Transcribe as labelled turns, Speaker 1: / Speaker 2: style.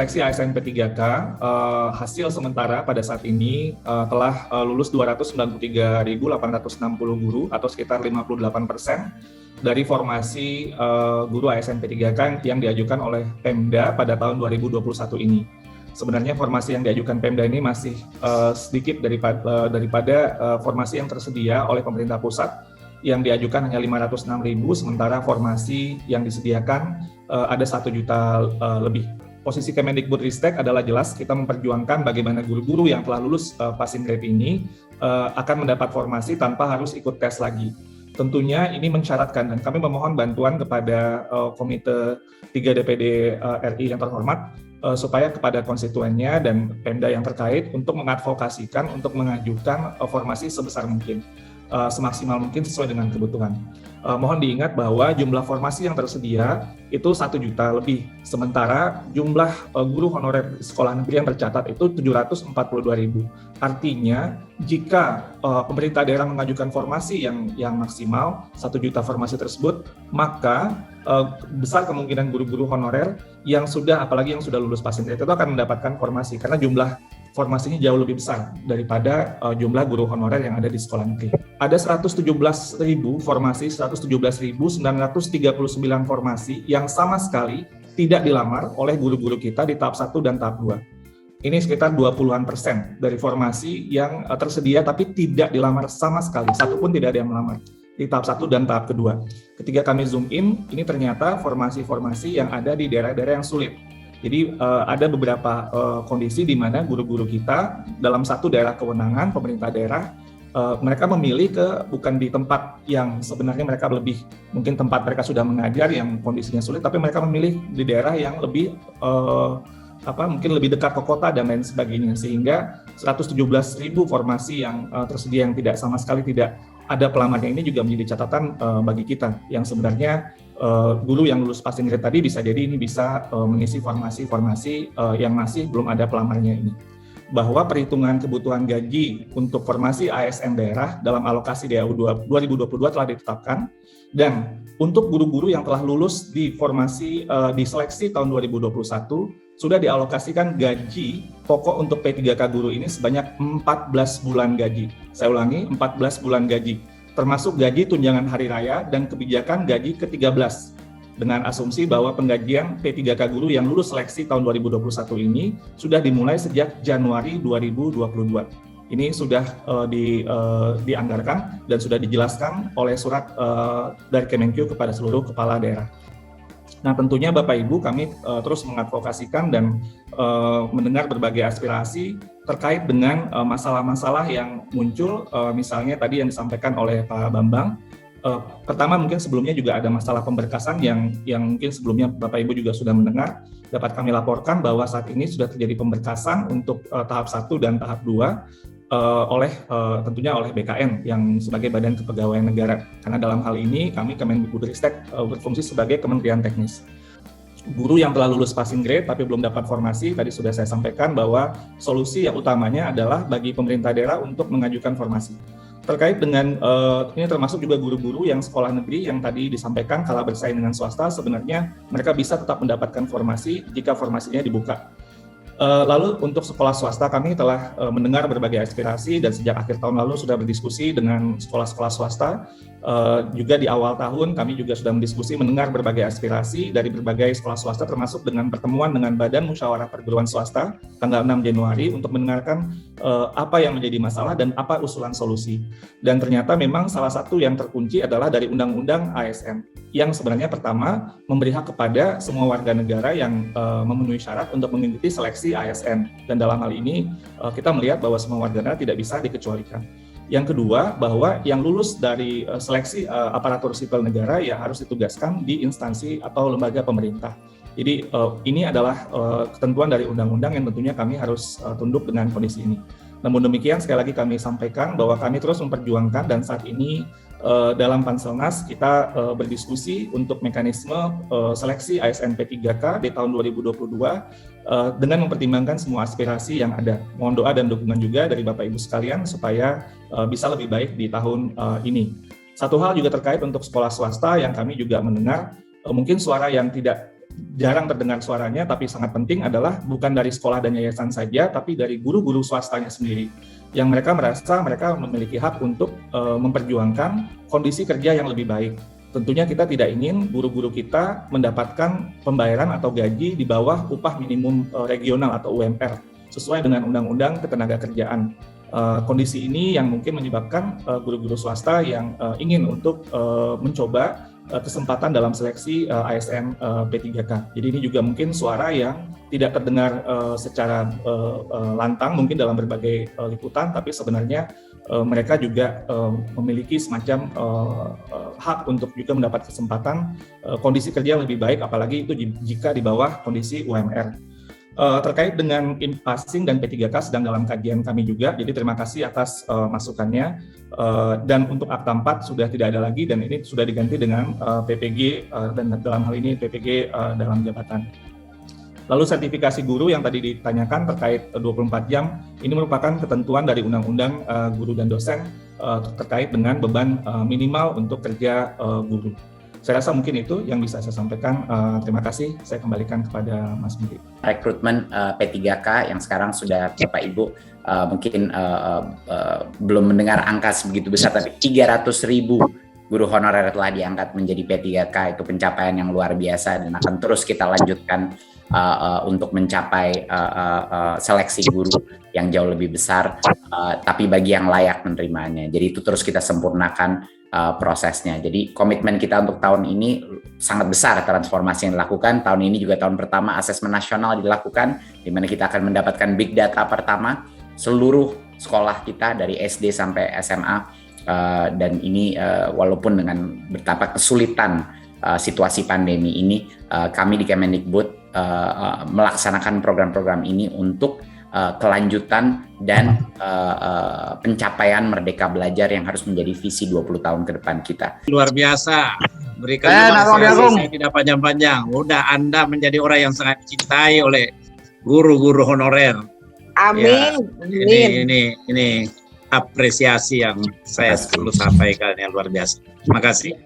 Speaker 1: seleksi ASN P3K, hasil sementara pada saat ini telah lulus 293.860 guru atau sekitar 58% dari formasi guru ASN P3K yang diajukan oleh Pemda pada tahun 2021 ini. Sebenarnya formasi yang diajukan Pemda ini masih sedikit daripada formasi yang tersedia oleh pemerintah pusat yang diajukan hanya 506.000, sementara formasi yang disediakan ada 1 juta lebih. Posisi Kemendikbudristek adalah jelas kita memperjuangkan bagaimana guru-guru yang telah lulus passing grade ini akan mendapat formasi tanpa harus ikut tes lagi. Tentunya ini mensyaratkan dan kami memohon bantuan kepada Komite 3 DPD RI yang terhormat supaya kepada konstituennya dan Pemda yang terkait untuk mengadvokasikan untuk mengajukan formasi sebesar mungkin, semaksimal mungkin sesuai dengan kebutuhan. Mohon diingat bahwa jumlah formasi yang tersedia itu 1 juta lebih, sementara jumlah guru honorer sekolah negeri yang tercatat itu 742.000. Artinya jika pemerintah daerah mengajukan formasi yang maksimal 1 juta formasi tersebut, maka besar kemungkinan guru-guru honorer yang sudah, apalagi yang sudah lulus passing grade itu akan mendapatkan formasi karena jumlah formasinya jauh lebih besar daripada jumlah guru honorer yang ada di sekolah negeri. Ada 117.000 formasi, 117.939 formasi yang sama sekali tidak dilamar oleh guru-guru kita di tahap 1 dan tahap 2. Ini sekitar 20% dari formasi yang tersedia tapi tidak dilamar sama sekali, satu pun tidak ada yang melamar di tahap 1 dan tahap kedua. Ketika kami zoom in, ini ternyata formasi-formasi yang ada di daerah-daerah yang sulit. Jadi ada beberapa kondisi di mana guru-guru kita dalam satu daerah kewenangan pemerintah daerah, mereka memilih bukan di tempat yang sebenarnya mereka lebih, mungkin tempat mereka sudah mengajar yang kondisinya sulit, tapi mereka memilih di daerah yang lebih mungkin lebih dekat ke kota dan lain sebagainya, sehingga 117.000 formasi yang tersedia yang tidak sama sekali tidak ada pelamarnya ini juga menjadi catatan bagi kita yang sebenarnya guru yang lulus passing grade tadi bisa jadi ini bisa mengisi formasi-formasi yang masih belum ada pelamarnya ini. Bahwa perhitungan kebutuhan gaji untuk formasi ASN daerah dalam alokasi DAU 2022 telah ditetapkan, dan untuk guru-guru yang telah lulus di formasi di seleksi tahun 2021 sudah dialokasikan gaji pokok untuk P3K guru ini sebanyak 14 bulan gaji. Saya ulangi, 14 bulan gaji, termasuk gaji tunjangan hari raya dan kebijakan gaji ke-13, dengan asumsi bahwa penggajian P3K guru yang lulus seleksi tahun 2021 ini sudah dimulai sejak Januari 2022. Ini sudah dianggarkan dan sudah dijelaskan oleh surat dari Kemenkyu kepada seluruh kepala daerah. Nah, tentunya Bapak Ibu, kami terus mengadvokasikan dan mendengar berbagai aspirasi terkait dengan masalah-masalah yang muncul, misalnya tadi yang disampaikan oleh Pak Bambang. Pertama, mungkin sebelumnya juga ada masalah pemberkasan yang mungkin sebelumnya Bapak Ibu juga sudah mendengar. Dapat kami laporkan bahwa saat ini sudah terjadi pemberkasan untuk tahap 1 dan tahap 2 tentunya oleh BKN yang sebagai Badan Kepegawaian Negara. Karena dalam hal ini kami Kemendikbudristek berfungsi sebagai Kementerian Teknis. Guru yang telah lulus passing grade tapi belum dapat formasi, tadi sudah saya sampaikan bahwa solusi yang utamanya adalah bagi pemerintah daerah untuk mengajukan formasi. Terkait dengan ini termasuk juga guru-guru yang sekolah negeri yang tadi disampaikan kalah bersaing dengan swasta, sebenarnya mereka bisa tetap mendapatkan formasi jika formasinya dibuka. Lalu untuk sekolah swasta kami telah mendengar berbagai aspirasi dan sejak akhir tahun lalu sudah berdiskusi dengan sekolah-sekolah swasta. Juga di awal tahun kami juga sudah mendiskusi mendengar berbagai aspirasi dari berbagai sekolah swasta, termasuk dengan pertemuan dengan Badan Musyawarah Perguruan Swasta tanggal 6 Januari untuk mendengarkan apa yang menjadi masalah dan apa usulan solusi. Dan ternyata memang salah satu yang terkunci adalah dari Undang-Undang ASN yang sebenarnya pertama memberi hak kepada semua warga negara yang memenuhi syarat untuk mengikuti seleksi ASN, dan dalam hal ini kita melihat bahwa semua warga negara tidak bisa dikecualikan. Yang kedua, bahwa yang lulus dari seleksi aparatur sipil negara ya harus ditugaskan di instansi atau lembaga pemerintah. Jadi ini adalah ketentuan dari undang-undang yang tentunya kami harus tunduk dengan kondisi ini. Namun demikian, sekali lagi kami sampaikan bahwa kami terus memperjuangkan, dan saat ini dalam Panselnas kita berdiskusi untuk mekanisme seleksi ASN P3K di tahun 2022 dengan mempertimbangkan semua aspirasi yang ada. Mohon doa dan dukungan juga dari Bapak Ibu sekalian supaya bisa lebih baik di tahun ini. Satu hal juga terkait untuk sekolah swasta yang kami juga mendengar mungkin suara yang tidak jarang terdengar suaranya tapi sangat penting adalah bukan dari sekolah dan yayasan saja, tapi dari guru-guru swastanya sendiri, yang mereka merasa mereka memiliki hak untuk memperjuangkan kondisi kerja yang lebih baik. Tentunya kita tidak ingin guru-guru kita mendapatkan pembayaran atau gaji di bawah upah minimum regional atau UMR sesuai dengan Undang-Undang Ketenagakerjaan. Kondisi ini yang mungkin menyebabkan guru-guru swasta yang ingin untuk mencoba kesempatan dalam seleksi ASN P3K. Jadi ini juga mungkin suara yang tidak terdengar secara lantang mungkin dalam berbagai liputan, tapi sebenarnya mereka juga memiliki semacam hak untuk juga mendapat kesempatan kondisi kerja yang lebih baik, apalagi itu jika di bawah kondisi UMR. Terkait dengan passing dan P3K sedang dalam kajian kami juga, jadi terima kasih atas masukannya. Dan untuk Akta 4 sudah tidak ada lagi dan ini sudah diganti dengan PPG dan dalam hal ini PPG dalam jabatan. Lalu sertifikasi guru yang tadi ditanyakan terkait 24 jam, ini merupakan ketentuan dari Undang-Undang Guru dan Dosen terkait dengan beban minimal untuk kerja guru. Saya rasa mungkin itu yang bisa saya sampaikan. Terima kasih, saya kembalikan kepada Mas Budi.
Speaker 2: Rekrutmen P3K yang sekarang sudah Bapak Ibu mungkin belum mendengar angka sebegitu besar, tapi 300.000 guru honorer telah diangkat menjadi P3K, itu pencapaian yang luar biasa dan akan terus kita lanjutkan untuk mencapai seleksi guru yang jauh lebih besar, tapi bagi yang layak menerimanya. Jadi itu terus kita sempurnakan prosesnya. Jadi komitmen kita untuk tahun ini sangat besar transformasi yang dilakukan. Tahun ini juga tahun pertama asesmen nasional dilakukan, di mana kita akan mendapatkan big data pertama seluruh sekolah kita dari SD sampai SMA. Dan ini walaupun dengan betapa kesulitan situasi pandemi ini, kami di Kemendikbud melaksanakan program-program ini untuk kelanjutan dan pencapaian Merdeka Belajar yang harus menjadi visi 20 tahun ke depan kita.
Speaker 3: Luar biasa. Berikan saya tidak panjang-panjang. Udah Anda menjadi orang yang sangat dicintai oleh guru-guru honorer.
Speaker 4: Amin.
Speaker 3: Ya, ini apresiasi yang saya perlu sampaikan yang luar biasa. Terima kasih.